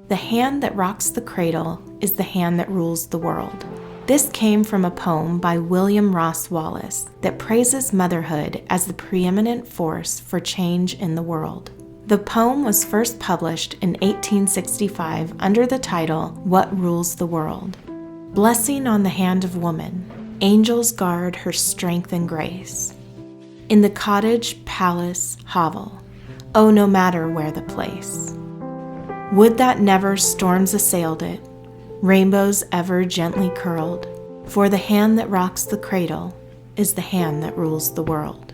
The hand that rocks the cradle is the hand that rules the world. This came from a poem by William Ross Wallace that praises motherhood as the preeminent force for change in the world. The poem was first published in 1865 under the title, What Rules the World? Blessing on the hand of woman, angels guard her strength and grace. In the cottage, palace, hovel, oh, no matter where the place. Would that never storms assailed it, rainbows ever gently curled, for the hand that rocks the cradle is the hand that rules the world.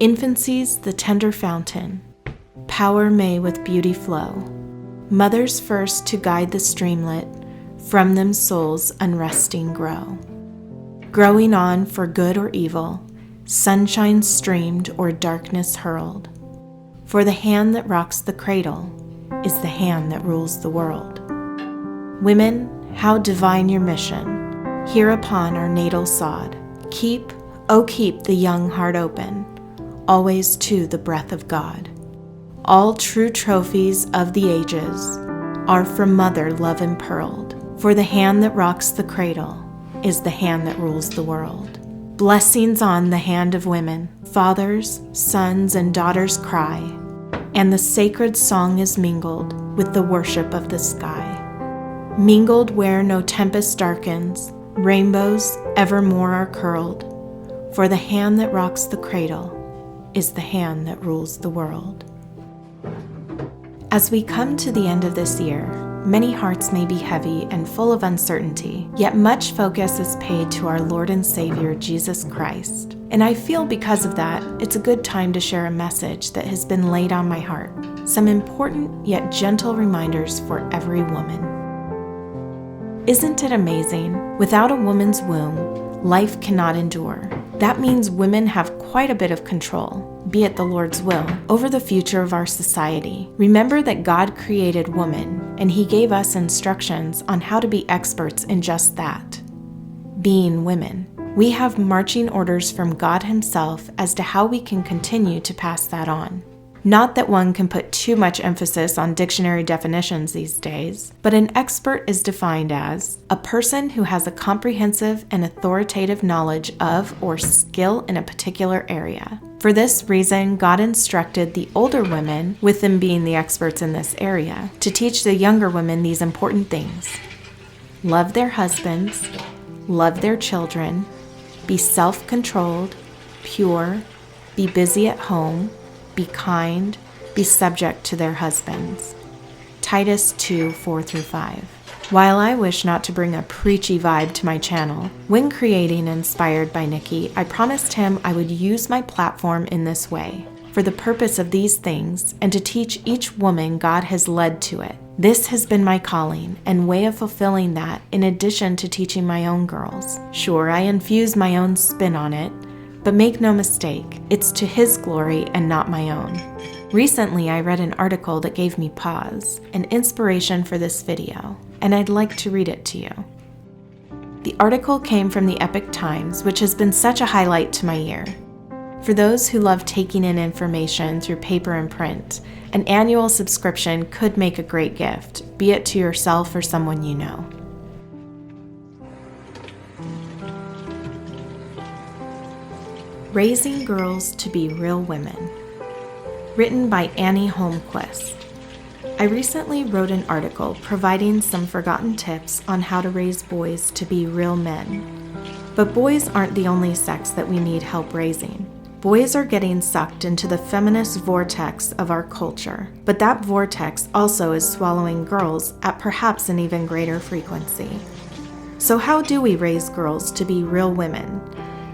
Infancy's the tender fountain, power may with beauty flow. Mothers first to guide the streamlet, from them souls unresting grow. Growing on for good or evil, sunshine streamed or darkness hurled. For the hand that rocks the cradle is the hand that rules the world. Women, how divine your mission, here upon our natal sod. Keep, oh keep the young heart open, always to the breath of God. All true trophies of the ages are from mother love impearled, for the hand that rocks the cradle is the hand that rules the world. Blessings on the hand of women, fathers, sons, and daughters cry, and the sacred song is mingled with the worship of the sky. Mingled where no tempest darkens, rainbows evermore are curled, for the hand that rocks the cradle is the hand that rules the world. As we come to the end of this year, many hearts may be heavy and full of uncertainty, yet much focus is paid to our Lord and Savior, Jesus Christ. And I feel because of that, it's a good time to share a message that has been laid on my heart. Some important yet gentle reminders for every woman. Isn't it amazing? Without a woman's womb, life cannot endure. That means women have quite a bit of control, be it the Lord's will, over the future of our society. Remember that God created woman, and He gave us instructions on how to be experts in just that, being women. We have marching orders from God Himself as to how we can continue to pass that on. Not that one can put too much emphasis on dictionary definitions these days, but an expert is defined as a person who has a comprehensive and authoritative knowledge of or skill in a particular area. For this reason, God instructed the older women, with them being the experts in this area, to teach the younger women these important things. Love their husbands, love their children, be self-controlled, pure, be busy at home, be kind, be subject to their husbands. Titus 2:4-5. While I wish not to bring a preachy vibe to my channel, when creating Inspired by Nikki, I promised him I would use my platform in this way, for the purpose of these things, and to teach each woman God has led to it. This has been my calling and way of fulfilling that, in addition to teaching my own girls. Sure, I infuse my own spin on it, but make no mistake, it's to His glory and not my own. Recently, I read an article that gave me pause and inspiration for this video, and I'd like to read it to you. The article came from the Epoch Times, which has been such a highlight to my year. For those who love taking in information through paper and print, an annual subscription could make a great gift, be it to yourself or someone you know. Raising Girls to Be Real Women. Written by HOLMQUIST. I recently wrote an article providing some forgotten tips on how to raise boys to be real men. But boys aren't the only sex that we need help raising. Boys are getting sucked into the feminist vortex of our culture, but that vortex also is swallowing girls at perhaps an even greater frequency. So how do we raise girls to be real women?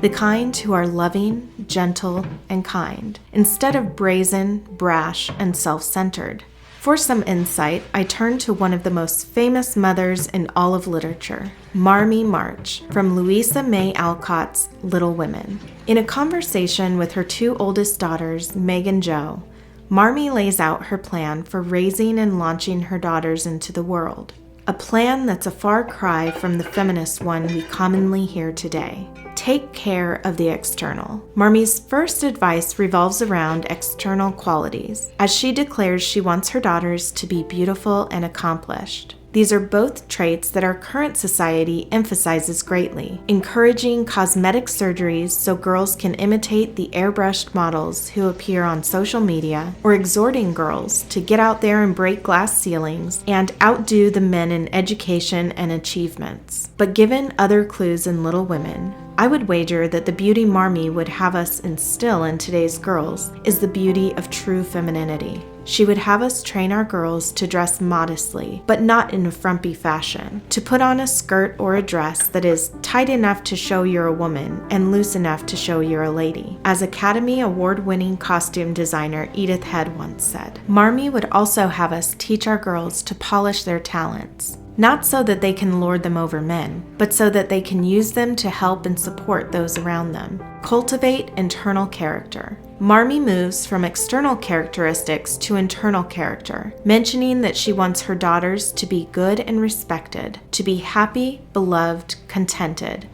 The kind who are loving, gentle, and kind, instead of brazen, brash, and self-centered. For some insight, I turned to one of the most famous mothers in all of literature, Marmee March, from Louisa May Alcott's Little Women. In a conversation with her two oldest daughters, Meg and Jo, Marmee lays out her plan for raising and launching her daughters into the world. a plan that's a far cry from the feminist one we commonly hear today. Take care of the external. Marmie's first advice revolves around external qualities, as she declares she wants her daughters to be beautiful and accomplished. These are both traits that our current society emphasizes greatly, encouraging cosmetic surgeries so girls can imitate the airbrushed models who appear on social media, or exhorting girls to get out there and break glass ceilings and outdo the men in education and achievements. But given other clues in Little Women, I would wager that the beauty Marmie would have us instill in today's girls is the beauty of true femininity. She would have us train our girls to dress modestly, but not in a frumpy fashion, to put on a skirt or a dress that is tight enough to show you're a woman and loose enough to show you're a lady. As Academy Award-winning costume designer Edith Head once said, Marmie would also have us teach our girls to polish their talents. Not so that they can lord them over men, but so that they can use them to help and support those around them. Cultivate internal character. Marmie moves from external characteristics to internal character, mentioning that she wants her daughters to be good and respected, to be happy, beloved, contented,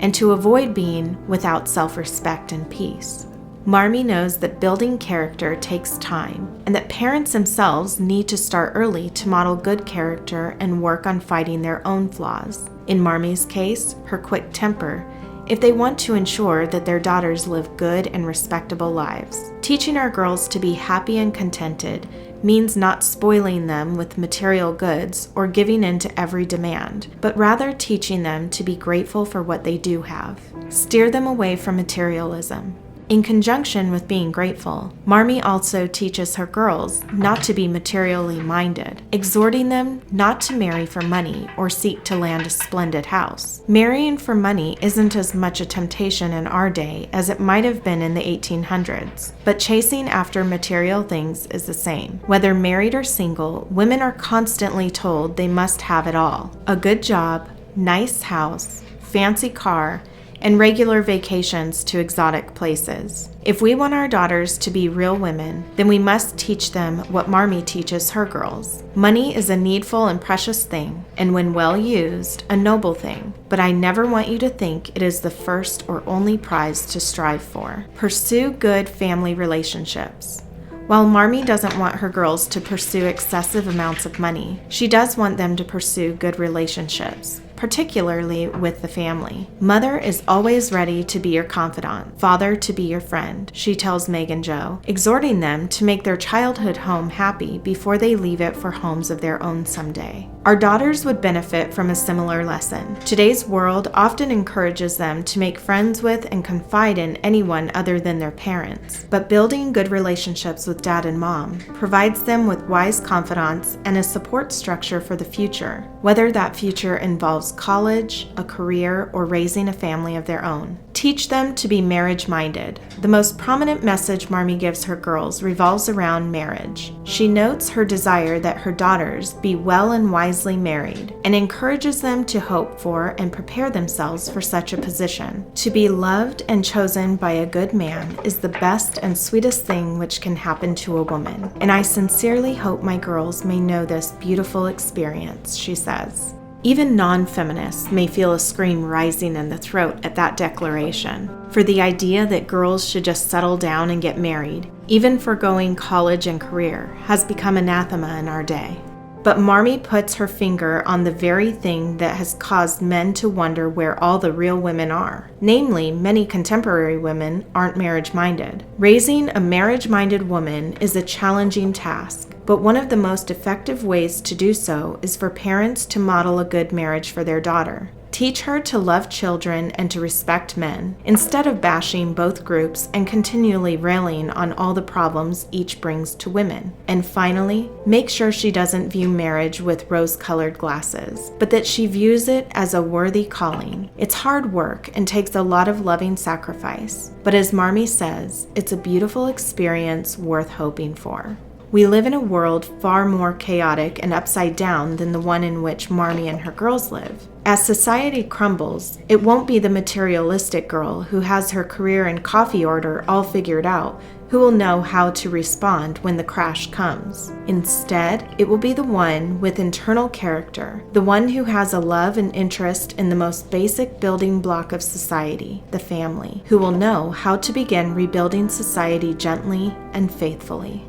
and to avoid being without self-respect and peace. Marmie knows that building character takes time, and that parents themselves need to start early to model good character and work on fighting their own flaws. In Marmie's case, her quick temper, if they want to ensure that their daughters live good and respectable lives. Teaching our girls to be happy and contented means not spoiling them with material goods or giving in to every demand, but rather teaching them to be grateful for what they do have. Steer them away from materialism. In conjunction with being grateful, Marmie also teaches her girls not to be materially minded, exhorting them not to marry for money or seek to land a splendid house. Marrying for money isn't as much a temptation in our day as it might have been in the 1800s, but chasing after material things is the same. Whether married or single, women are constantly told they must have it all: a good job, nice house, fancy car, and regular vacations to exotic places. If we want our daughters to be real women, then we must teach them what Marmie teaches her girls. Money is a needful and precious thing, and when well used, a noble thing. But I never want you to think it is the first or only prize to strive for. Pursue good family relationships. While Marmie doesn't want her girls to pursue excessive amounts of money, she does want them to pursue good relationships, particularly with the family. Mother is always ready to be your confidant, father to be your friend, she tells Meg and Joe, exhorting them to make their childhood home happy before they leave it for homes of their own someday. Our daughters would benefit from a similar lesson. Today's world often encourages them to make friends with and confide in anyone other than their parents, but building good relationships with dad and mom provides them with wise confidants and a support structure for the future, whether that future involves college, a career, or raising a family of their own. Teach them to be marriage-minded. The most prominent message Marmie gives her girls revolves around marriage. She notes her desire that her daughters be well and wisely married, and encourages them to hope for and prepare themselves for such a position. To be loved and chosen by a good man is the best and sweetest thing which can happen to a woman, and I sincerely hope my girls may know this beautiful experience, she says. Even non-feminists may feel a scream rising in the throat at that declaration, for the idea that girls should just settle down and get married, even foregoing college and career, has become anathema in our day. But Marmie puts her finger on the very thing that has caused men to wonder where all the real women are. Namely, many contemporary women aren't marriage-minded. Raising a marriage-minded woman is a challenging task, but one of the most effective ways to do so is for parents to model a good marriage for their daughter. Teach her to love children and to respect men, instead of bashing both groups and continually railing on all the problems each brings to women. And finally, make sure she doesn't view marriage with rose-colored glasses, but that she views it as a worthy calling. It's hard work and takes a lot of loving sacrifice, but as Marmie says, it's a beautiful experience worth hoping for. We live in a world far more chaotic and upside down than the one in which Marmee and her girls live. As society crumbles, it won't be the materialistic girl who has her career and coffee order all figured out who will know how to respond when the crash comes. Instead, it will be the one with internal character, the one who has a love and interest in the most basic building block of society, the family, who will know how to begin rebuilding society gently and faithfully.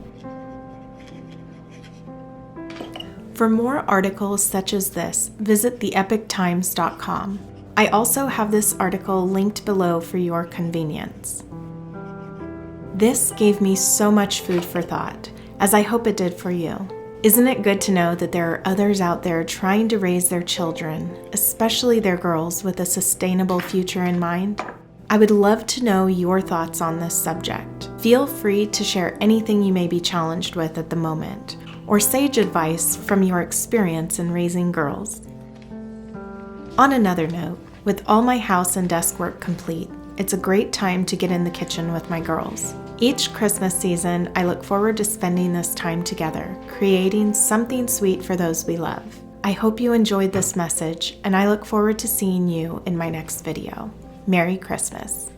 For more articles such as this, visit theepochtimes.com. I also have this article linked below for your convenience. This gave me so much food for thought, as I hope it did for you. Isn't it good to know that there are others out there trying to raise their children, especially their girls, with a sustainable future in mind? I would love to know your thoughts on this subject. Feel free to share anything you may be challenged with at the moment, or sage advice from your experience in raising girls. On another note, with all my house and desk work complete, it's a great time to get in the kitchen with my girls. Each Christmas season, I look forward to spending this time together, creating something sweet for those we love. I hope you enjoyed this message, and I look forward to seeing you in my next video. Merry Christmas.